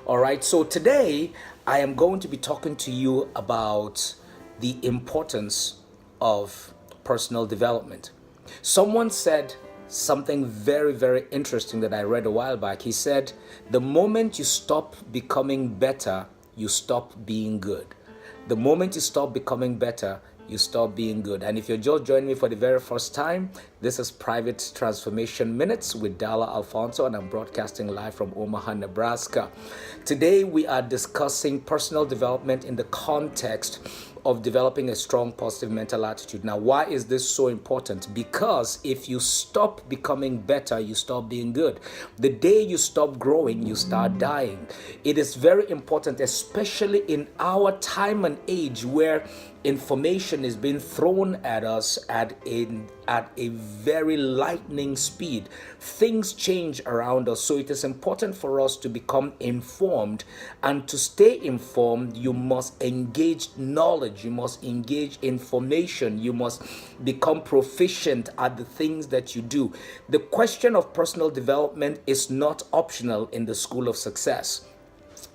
All right, so today I am going to be talking to you about the importance of personal development. Someone said something very, very interesting that I read a while back. He said, the moment you stop becoming better, you stop being good. The moment you stop becoming better, you stop being good. And if you're just joining me for the very first time, this is Private Transformation Minutes with Dala Alfonso, and I'm broadcasting live from Omaha, Nebraska. Today, we are discussing personal development in the context of developing a strong positive mental attitude. Now, why is this so important? Because if you stop becoming better, you stop being good. The day you stop growing, you start dying. It is very important, especially in our time and age where information is being thrown at us at a very lightning speed. Things change around us, so it is important for us to become informed. And to stay informed, you must engage knowledge, you must engage information, you must become proficient at the things that you do. The question of personal development is not optional in the school of success.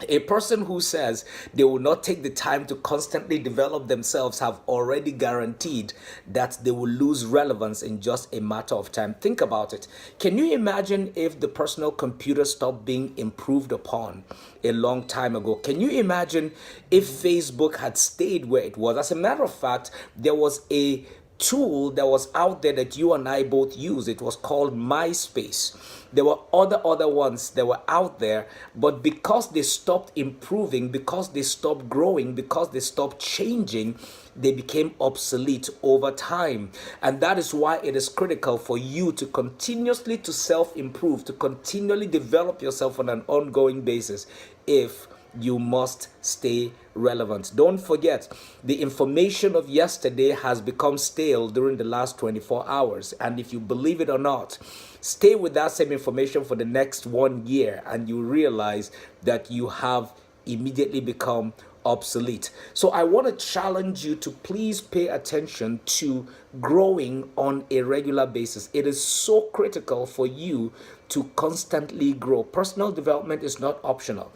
A person who says they will not take the time to constantly develop themselves have already guaranteed that they will lose relevance in just a matter of time. Think about it. Can you imagine if the personal computer stopped being improved upon a long time ago? Can you imagine if Facebook had stayed where it was? As a matter of fact, there was a tool that was out there that you and I both use. It was called MySpace. There were other ones that were out there, but because they stopped improving, because they stopped growing, because they stopped changing, they became obsolete over time. And that is why it is critical for you to continuously to self-improve, to continually develop yourself on an ongoing basis if you must stay relevant. Don't forget, the information of yesterday has become stale during the last 24 hours. And if you believe it or not, stay with that same information for the next 1 year and you realize that you have immediately become obsolete. So I want to challenge you to please pay attention to growing on a regular basis. It is so critical for you to constantly grow. Personal development is not optional.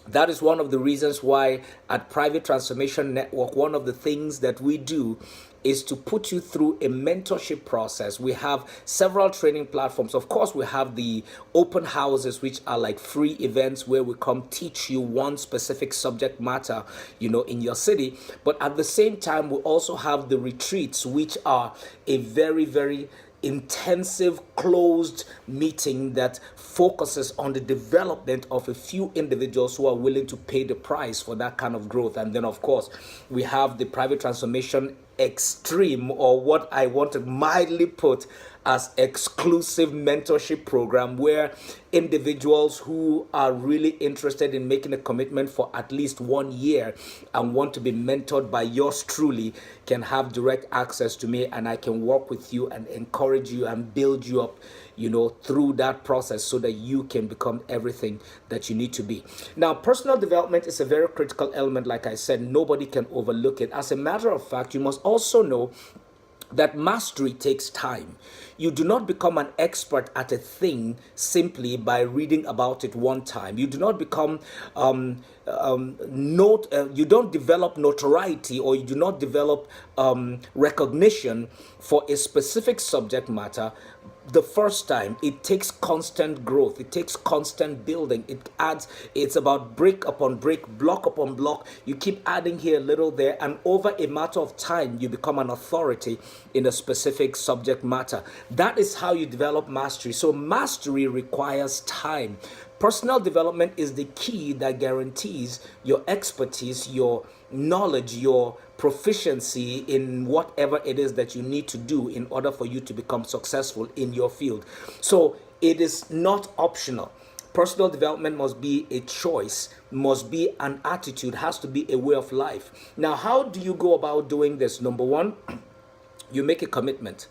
That is one of the reasons why at Private Transformation Network, one of the things that we do is to put you through a mentorship process. We have several training platforms. Of course, we have the open houses, which are like free events where we come teach you one specific subject matter, in your city. But at the same time, we also have the retreats, which are a very, very intensive closed meeting that focuses on the development of a few individuals who are willing to pay the price for that kind of growth. And then of course we have the Private Transformation Extreme, or what I want to mildly put as exclusive mentorship program, where individuals who are really interested in making a commitment for at least 1 year and want to be mentored by yours truly can have direct access to me, and I can work with you and encourage you and build you up through that process so that you can become everything that you need to be. Now, personal development is a very critical element. Like I said, nobody can overlook it. As a matter of fact, you must also know that mastery takes time. You do not become an expert at a thing simply by reading about it one time. You do not become you don't develop notoriety, or you do not develop recognition for a specific subject matter the first time. It takes constant growth. It takes constant building. It's about brick upon brick, block upon block. You keep adding here a little there, and over a matter of time, you become an authority in a specific subject matter. That is how you develop mastery. So mastery requires time. Personal development is the key that guarantees your expertise, your knowledge, your proficiency in whatever it is that you need to do in order for you to become successful in your field. So it is not optional. Personal development must be a choice, must be an attitude, has to be a way of life. Now, how do you go about doing this? Number one, you make a commitment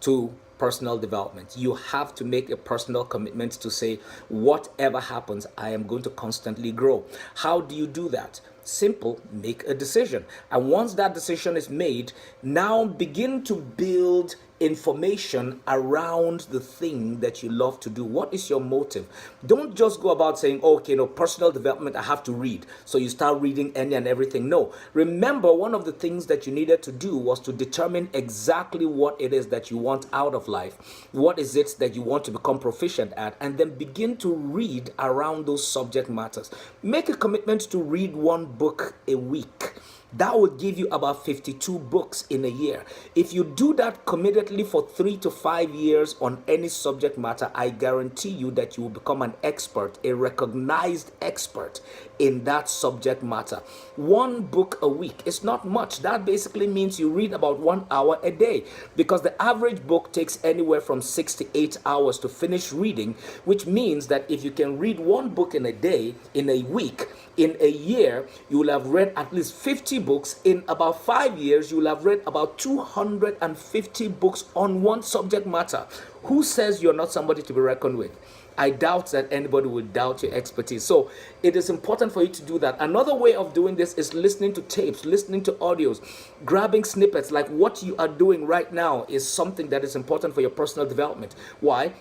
to personal development. You have to make a personal commitment to say, whatever happens, I am going to constantly grow. How do you do that? Simple, make a decision. And once that decision is made, now begin to build information around the thing that you love to do. What is your motive? Don't just go about saying, oh, okay, no, personal development, I have to read. So you start reading any and everything. No. Remember, one of the things that you needed to do was to determine exactly what it is that you want out of life. What is it that you want to become proficient at? And then begin to read around those subject matters. Make a commitment to read one book a week. That will give you about 52 books in a year. If you do that committedly for 3 to 5 years on any subject matter, I guarantee you that you will become an expert, a recognized expert in that subject matter. One book a week is not much. That basically means you read about 1 hour a day, because the average book takes anywhere from 6 to 8 hours to finish reading, which means that if you can read one book in a day, in a week, in a year, you will have read at least 50 books. In about 5 years, you will have read about 250 books on one subject matter. Who says you're not somebody to be reckoned with? I doubt that anybody would doubt your expertise. So it is important for you to do that. Another way of doing this is listening to tapes, listening to audios, grabbing snippets. Like what you are doing right now is something that is important for your personal development. Why?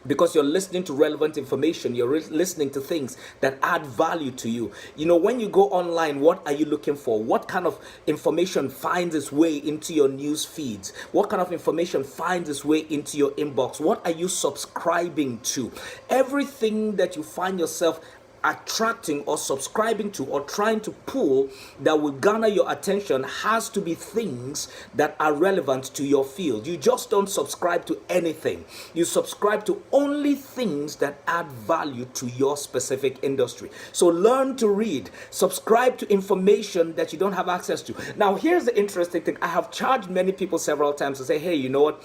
Because you're listening to relevant information, you're listening to things that add value to you. You know, when you go online, what are you looking for? What kind of information finds its way into your news feeds? What kind of information finds its way into your inbox? What are you subscribing to? Everything that you find yourself attracting or subscribing to or trying to pull that will garner your attention has to be things that are relevant to your field. You just don't subscribe to anything. You subscribe to only things that add value to your specific industry. So learn to read. Subscribe to information that you don't have access to. Now, here's the interesting thing. I have charged many people several times to say, hey, you know what?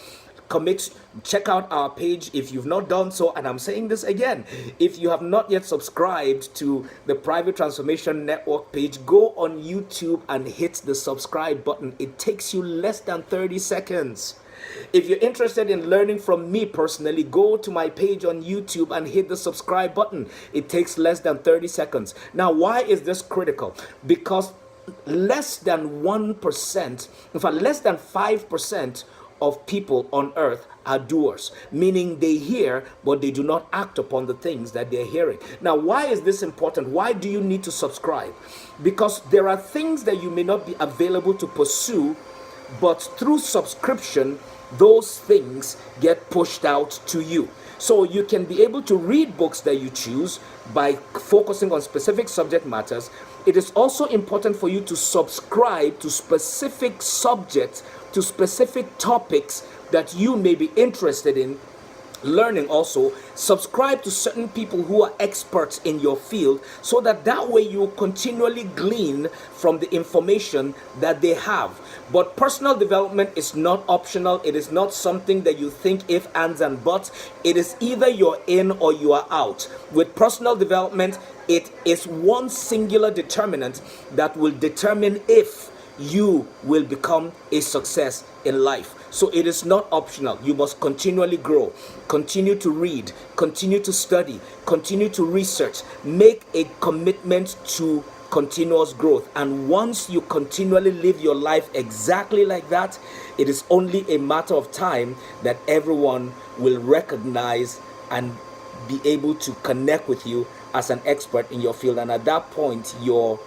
Commit, check out our page if you've not done so. And I'm saying this again, if you have not yet subscribed to the Private Transformation Network page, go on YouTube and hit the subscribe button. It takes you less than 30 seconds. If you're interested in learning from me personally, go to my page on YouTube and hit the subscribe button. It takes less than 30 seconds. Now, why is this critical? Because less than 1%, in fact, less than 5% of people on earth are doers, meaning they hear but they do not act upon the things that they're hearing. Now, why is this important? Why do you need to subscribe? Because there are things that you may not be available to pursue, but through subscription, those things get pushed out to you. So you can be able to read books that you choose by focusing on specific subject matters. It is also important for you to subscribe to specific subjects, to specific topics that you may be interested in learning. Also, subscribe to certain people who are experts in your field, so that way you continually glean from the information that they have. But personal development is not optional. It is not something that you think if, ands, and buts. It is either you're in or you are out. With personal development, it is one singular determinant that will determine if you will become a success in life. So it is not optional. You must continually grow, continue to read, continue to study, continue to research. Make a commitment to continuous growth. And once you continually live your life exactly like that, it is only a matter of time that everyone will recognize and be able to connect with you as an expert in your field. And at that point, your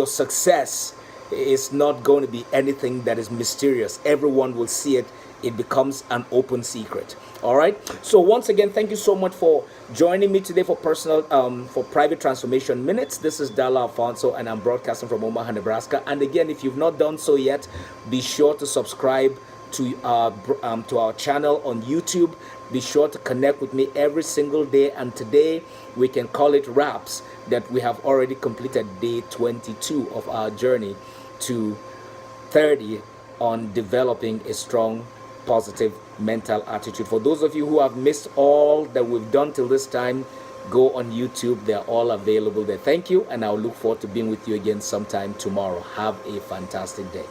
success is not going to be anything that is mysterious. Everyone will see it. It becomes an open secret. All right. So once again, thank you so much for joining me today for Private Transformation Minutes. This is Dala Alfonso, and I'm broadcasting from Omaha, Nebraska. And again, if you've not done so yet, be sure to subscribe to our channel on YouTube. Be sure to connect with me every single day. And today we can call it wraps that we have already completed day 22 of our journey to 30 on developing a strong, positive mental attitude. For those of you who have missed all that we've done till this time, go on YouTube. They're all available there. Thank you, and I'll look forward to being with you again sometime tomorrow. Have a fantastic day.